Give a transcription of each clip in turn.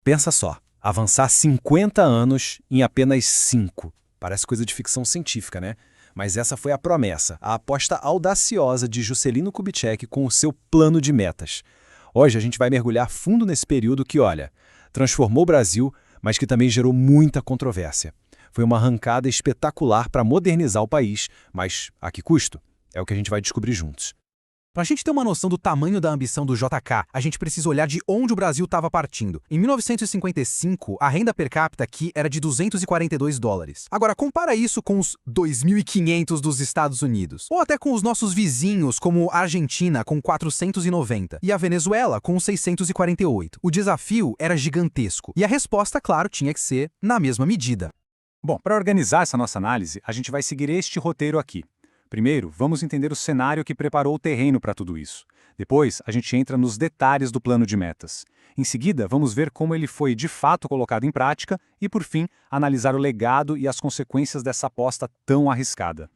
Pensa só, avançar 50 anos em apenas 5. Parece coisa de ficção científica, né? Mas essa foi a promessa, a aposta audaciosa de Juscelino Kubitschek com o seu plano de metas. Hoje a gente vai mergulhar fundo nesse período que, olha, transformou o Brasil, mas que também gerou muita controvérsia. Foi uma arrancada espetacular para modernizar o país, mas a que custo? É o que a gente vai descobrir juntos. Para a gente ter uma noção do tamanho da ambição do JK, a gente precisa olhar de onde o Brasil estava partindo. Em 1955, a renda per capita aqui era de $242. Agora, compara isso com os 2.500 dos Estados Unidos. Ou até com os nossos vizinhos, como a Argentina, com 490, e a Venezuela, com 648. O desafio era gigantesco, e a resposta, claro, tinha que ser na mesma medida. Bom, para organizar essa nossa análise, a gente vai seguir este roteiro aqui. Primeiro, vamos entender o cenário que preparou o terreno para tudo isso. Depois, a gente entra nos detalhes do plano de metas. Em seguida, vamos ver como ele foi de fato colocado em prática e, por fim, analisar o legado e as consequências dessa aposta tão arriscada.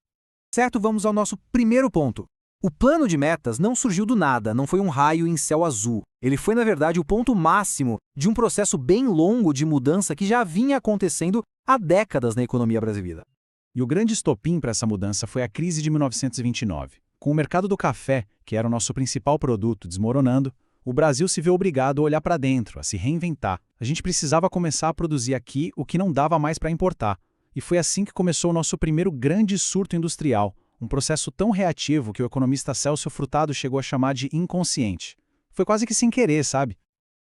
Certo, vamos ao nosso primeiro ponto. O plano de metas não surgiu do nada, não foi um raio em céu azul. Ele foi, na verdade, o ponto máximo de um processo bem longo de mudança que já vinha acontecendo há décadas na economia brasileira. E o grande estopim para essa mudança foi a crise de 1929. Com o mercado do café, que era o nosso principal produto, desmoronando, o Brasil se vê obrigado a olhar para dentro, a se reinventar. A gente precisava começar a produzir aqui o que não dava mais para importar. E foi assim que começou o nosso primeiro grande surto industrial, um processo tão reativo que o economista Celso Furtado chegou a chamar de inconsciente. Foi quase que sem querer, sabe?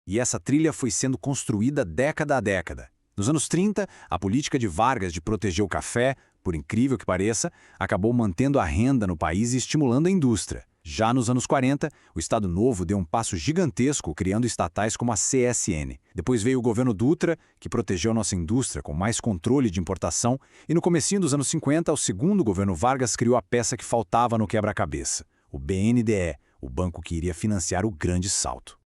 E essa trilha foi sendo construída década a década. Nos anos 30, a política de Vargas de proteger o café, por incrível que pareça, acabou mantendo a renda no país e estimulando a indústria. Já nos anos 40, o Estado Novo deu um passo gigantesco criando estatais como a CSN. Depois veio o governo Dutra, que protegeu nossa indústria com mais controle de importação, e no comecinho dos anos 50, o segundo governo Vargas criou a peça que faltava no quebra-cabeça, o BNDE, o banco que iria financiar o grande salto.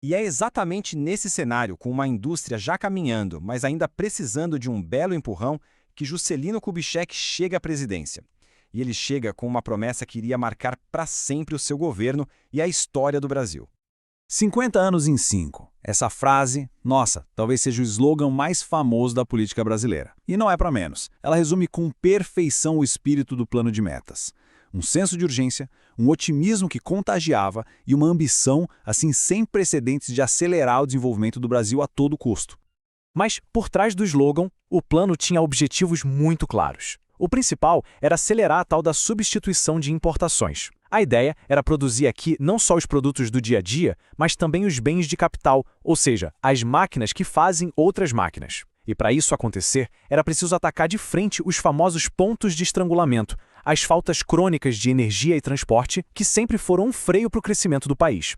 E é exatamente nesse cenário, com uma indústria já caminhando, mas ainda precisando de um belo empurrão, que Juscelino Kubitschek chega à presidência. E ele chega com uma promessa que iria marcar para sempre o seu governo e a história do Brasil. 50 anos em 5. Essa frase, nossa, talvez seja o slogan mais famoso da política brasileira. E não é para menos. Ela resume com perfeição o espírito do plano de metas. Um senso de urgência, um otimismo que contagiava e uma ambição, assim, sem precedentes de acelerar o desenvolvimento do Brasil a todo custo. Mas, por trás do slogan, o plano tinha objetivos muito claros. O principal era acelerar a tal da substituição de importações. A ideia era produzir aqui não só os produtos do dia a dia, mas também os bens de capital, ou seja, as máquinas que fazem outras máquinas. E para isso acontecer, era preciso atacar de frente os famosos pontos de estrangulamento, as faltas crônicas de energia e transporte, que sempre foram um freio para o crescimento do país.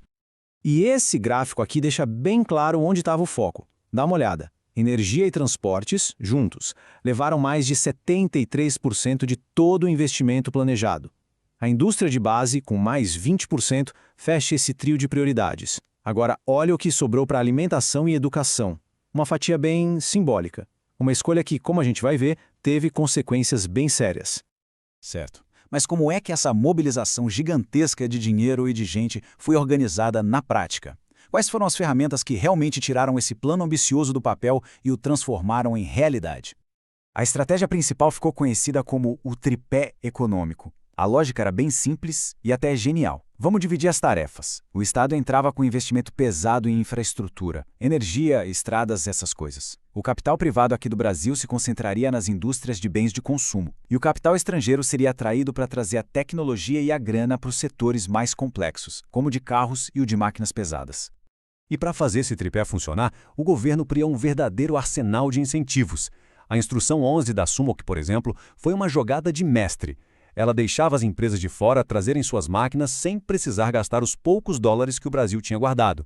E esse gráfico aqui deixa bem claro onde estava o foco. Dá uma olhada. Energia e transportes, juntos, levaram mais de 73% de todo o investimento planejado. A indústria de base, com mais 20%, fecha esse trio de prioridades. Agora, olha o que sobrou para alimentação e educação. Uma fatia bem simbólica. Uma escolha que, como a gente vai ver, teve consequências bem sérias. Certo. Mas como é que essa mobilização gigantesca de dinheiro e de gente foi organizada na prática? Quais foram as ferramentas que realmente tiraram esse plano ambicioso do papel e o transformaram em realidade? A estratégia principal ficou conhecida como o tripé econômico. A lógica era bem simples e até genial. Vamos dividir as tarefas. O Estado entrava com investimento pesado em infraestrutura, energia, estradas, essas coisas. O capital privado aqui do Brasil se concentraria nas indústrias de bens de consumo. E o capital estrangeiro seria atraído para trazer a tecnologia e a grana para os setores mais complexos, como o de carros e o de máquinas pesadas. E para fazer esse tripé funcionar, o governo criou um verdadeiro arsenal de incentivos. A Instrução 11 da SUMOC, por exemplo, foi uma jogada de mestre. Ela deixava as empresas de fora trazerem suas máquinas sem precisar gastar os poucos dólares que o Brasil tinha guardado.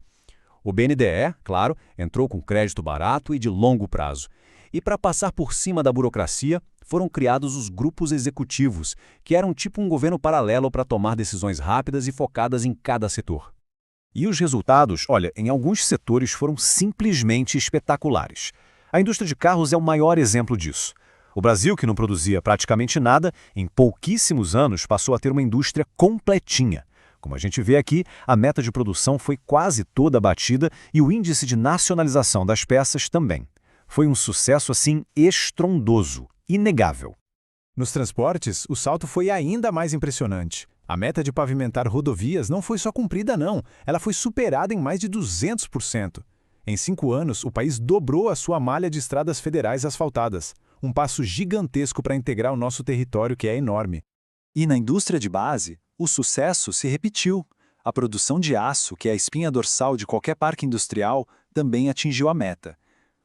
O BNDE, claro, entrou com crédito barato e de longo prazo. E para passar por cima da burocracia, foram criados os grupos executivos, que eram tipo um governo paralelo para tomar decisões rápidas e focadas em cada setor. E os resultados, olha, em alguns setores foram simplesmente espetaculares. A indústria de carros é o maior exemplo disso. O Brasil, que não produzia praticamente nada, em pouquíssimos anos passou a ter uma indústria completinha, Como a gente vê aqui, a meta de produção foi quase toda batida e o índice de nacionalização das peças também. Foi um sucesso, assim, estrondoso, inegável. Nos transportes, o salto foi ainda mais impressionante. A meta de pavimentar rodovias não foi só cumprida, não. Ela foi superada em mais de 200%. Em 5 anos, o país dobrou a sua malha de estradas federais asfaltadas. Um passo gigantesco para integrar o nosso território, que é enorme. E na indústria de base, o sucesso se repetiu. A produção de aço, que é a espinha dorsal de qualquer parque industrial, também atingiu a meta.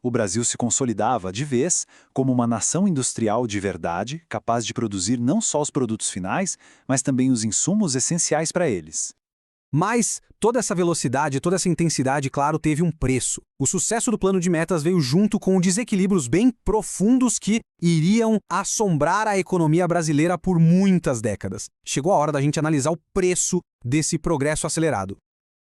O Brasil se consolidava, de vez, como uma nação industrial de verdade, capaz de produzir não só os produtos finais, mas também os insumos essenciais para eles. Mas toda essa velocidade, toda essa intensidade, claro, teve um preço. O sucesso do plano de metas veio junto com desequilíbrios bem profundos que iriam assombrar a economia brasileira por muitas décadas. Chegou a hora da gente analisar o preço desse progresso acelerado.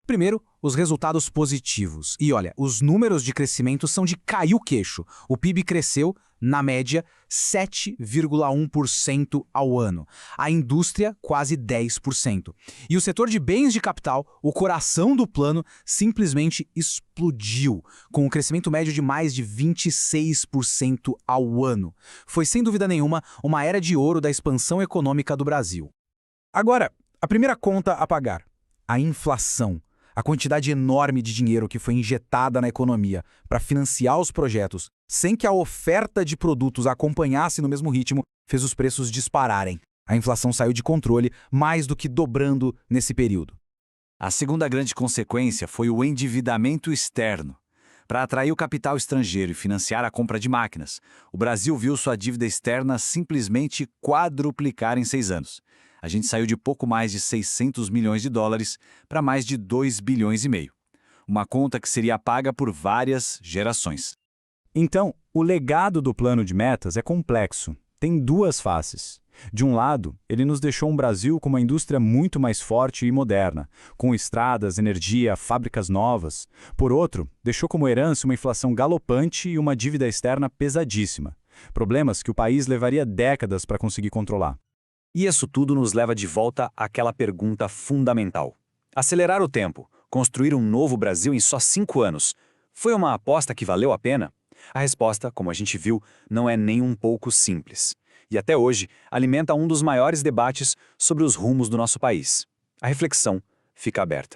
Primeiro, os resultados positivos. E olha, os números de crescimento são de cair o queixo. O PIB cresceu, na média, 7,1% ao ano. A indústria, quase 10%. E o setor de bens de capital, o coração do plano, simplesmente explodiu, com um crescimento médio de mais de 26% ao ano. Foi, sem dúvida nenhuma, uma era de ouro da expansão econômica do Brasil. Agora, a primeira conta a pagar: a inflação. A quantidade enorme de dinheiro que foi injetada na economia para financiar os projetos, sem que a oferta de produtos acompanhasse no mesmo ritmo, fez os preços dispararem. A inflação saiu de controle, mais do que dobrando nesse período. A segunda grande consequência foi o endividamento externo. Para atrair o capital estrangeiro e financiar a compra de máquinas, o Brasil viu sua dívida externa simplesmente quadruplicar em 6 anos. A gente saiu de pouco mais de 600 milhões de dólares para mais de 2,5 bilhões. Uma conta que seria paga por várias gerações. Então, o legado do plano de metas é complexo. Tem duas faces. De um lado, ele nos deixou um Brasil com uma indústria muito mais forte e moderna, com estradas, energia, fábricas novas. Por outro, deixou como herança uma inflação galopante e uma dívida externa pesadíssima. Problemas que o país levaria décadas para conseguir controlar. E isso tudo nos leva de volta àquela pergunta fundamental. Acelerar o tempo, construir um novo Brasil em só 5 anos, foi uma aposta que valeu a pena? A resposta, como a gente viu, não é nem um pouco simples. E até hoje, alimenta um dos maiores debates sobre os rumos do nosso país. A reflexão fica aberta.